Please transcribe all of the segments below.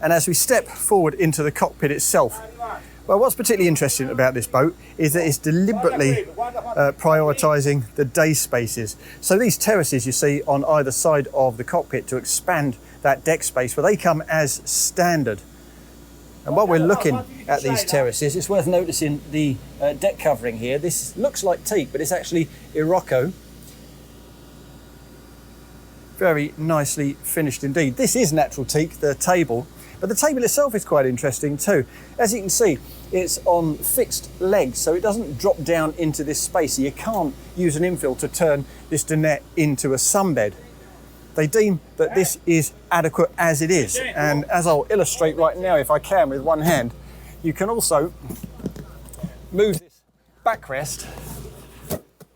And as we step forward into the cockpit itself, well, what's particularly interesting about this boat is that it's deliberately prioritising the day spaces. So these terraces you see on either side of the cockpit to expand that deck space, well, they come as standard. And while we're looking at these terraces, it's worth noticing the deck covering here. This looks like teak, but it's actually Iroko. Very nicely finished indeed. This is natural teak, the table, but the table itself is quite interesting too. As you can see, it's on fixed legs, so it doesn't drop down into this space. So you can't use an infill to turn this dinette into a sunbed. They deem that this is adequate as it is. And as I'll illustrate right now, if I can, with one hand, you can also move this backrest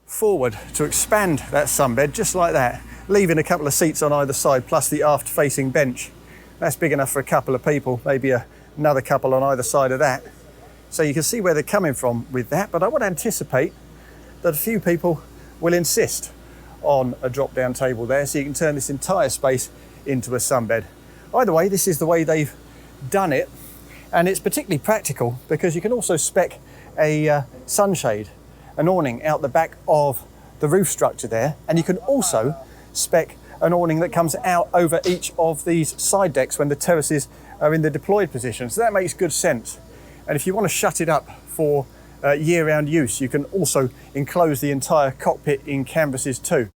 forward to expand that sunbed just like that, leaving a couple of seats on either side, plus the aft-facing bench. That's big enough for a couple of people, maybe another couple on either side of that. So you can see where they're coming from with that, but I would anticipate that a few people will insist on a drop-down table there, so you can turn this entire space into a sunbed. Either way, this is the way they've done it, and it's particularly practical because you can also spec a sunshade, an awning out the back of the roof structure there, and you can also spec an awning that comes out over each of these side decks when the terraces are in the deployed position. So that makes good sense. And if you want to shut it up for year-round use, you can also enclose the entire cockpit in canvases too.